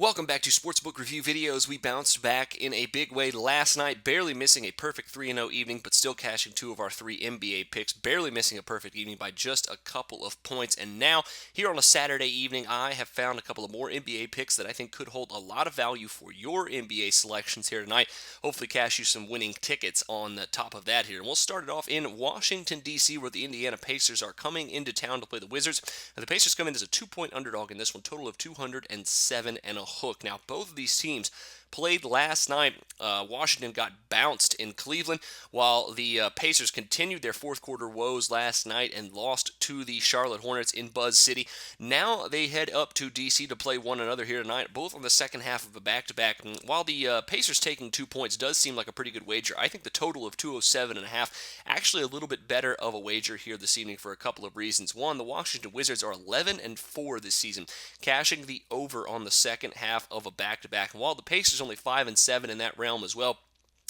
Welcome back to Sportsbook Review Videos. We bounced back in a big way last night, barely missing a perfect 3-0 evening, but still cashing two of our three NBA picks, barely missing a perfect evening by just a couple of points. And now, here on a Saturday evening, I have found a couple of more NBA picks that I think could hold a lot of value for your NBA selections here tonight. Hopefully cash you some winning tickets on the top of that here. And we'll start it off in Washington, D.C., where the Indiana Pacers are coming into town to play the Wizards. And the Pacers come in as a 2-point underdog in this one, total of 207 and a hook. Now, both of these teams played last night. Washington got bounced in Cleveland, while the Pacers continued their fourth quarter woes last night and lost to the Charlotte Hornets in Buzz City. Now they head up to D.C. to play one another here tonight, both on the second half of a back-to-back. While the Pacers taking 2 points does seem like a pretty good wager, I think the total of 207.5 actually a little bit better of a wager here this evening for a couple of reasons. One, the Washington Wizards are 11-4 this season, cashing the over on the second half of a back-to-back. And while the Pacers only 5-7 in that realm as well,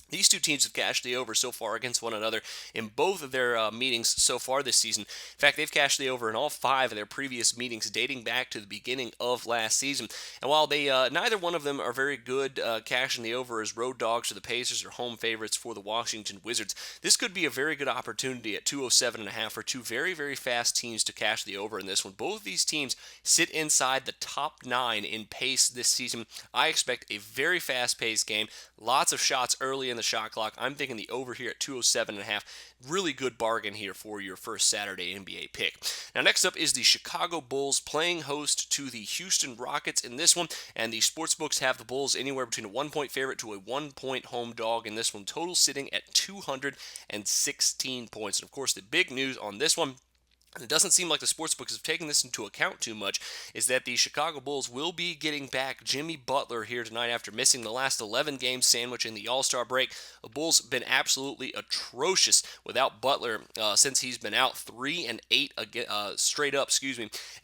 these two teams have cashed the over so far against one another in both of their meetings so far this season. In fact, they've cashed the over in all 5 of their previous meetings dating back to the beginning of last season. And while they neither one of them are very good cashing the over as road dogs for the Pacers or home favorites for the Washington Wizards, this could be a very good opportunity at 207.5 for two very, very fast teams to cash the over in this one. Both of these teams sit inside the top 9 in pace this season. I expect a very fast-paced game, lots of shots early in the shot clock. I'm thinking the over here at 207.5. Really good bargain here for your first Saturday NBA pick. Now, next up is the Chicago Bulls playing host to the Houston Rockets in this one, and the sportsbooks have the Bulls anywhere between a 1-point favorite to a 1-point home dog in this one, total sitting at 216 points. And of course, the big news on this one, and it doesn't seem like the sportsbooks have taken this into account too much, is that the Chicago Bulls will be getting back Jimmy Butler here tonight after missing the last 11 games sandwich in the All-Star break. The Bulls have been absolutely atrocious without Butler since he's been out, 3-8 straight up,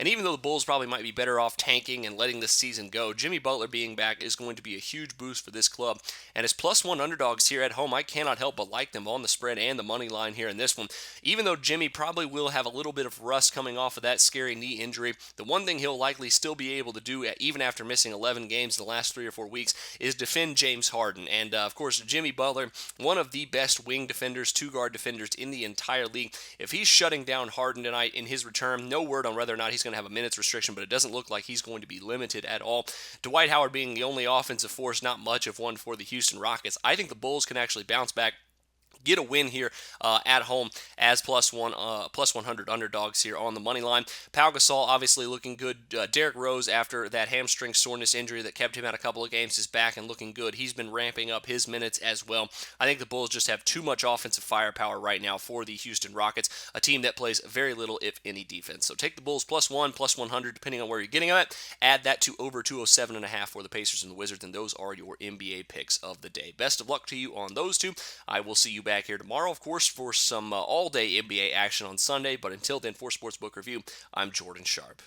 And even though the Bulls probably might be better off tanking and letting this season go, Jimmy Butler being back is going to be a huge boost for this club. And as +1 underdogs here at home, I cannot help but like them on the spread and the money line here in this one. Even though Jimmy probably will have a little bit of rust coming off of that scary knee injury, the one thing he'll likely still be able to do, even after missing 11 games in the last 3 or 4 weeks, is defend James Harden. And of course, Jimmy Butler, one of the best wing defenders, two-guard defenders in the entire league. If he's shutting down Harden tonight in his return, no word on whether or not he's going to have a minutes restriction, but it doesn't look like he's going to be limited at all. Dwight Howard being the only offensive force, not much of one for the Houston Rockets. I think the Bulls can actually bounce back, get a win here at home as +100 underdogs here on the money line. Pau Gasol obviously looking good. Derrick Rose, after that hamstring soreness injury that kept him out a couple of games, is back and looking good. He's been ramping up his minutes as well. I think the Bulls just have too much offensive firepower right now for the Houston Rockets, a team that plays very little, if any, defense. So take the Bulls +1, +100, depending on where you're getting at. Add that to over 207.5 for the Pacers and the Wizards, and those are your NBA picks of the day. Best of luck to you on those two. I will see you back here tomorrow, of course, for some all-day NBA action on Sunday. But until then, for Sportsbook Review, I'm Jordan Sharp.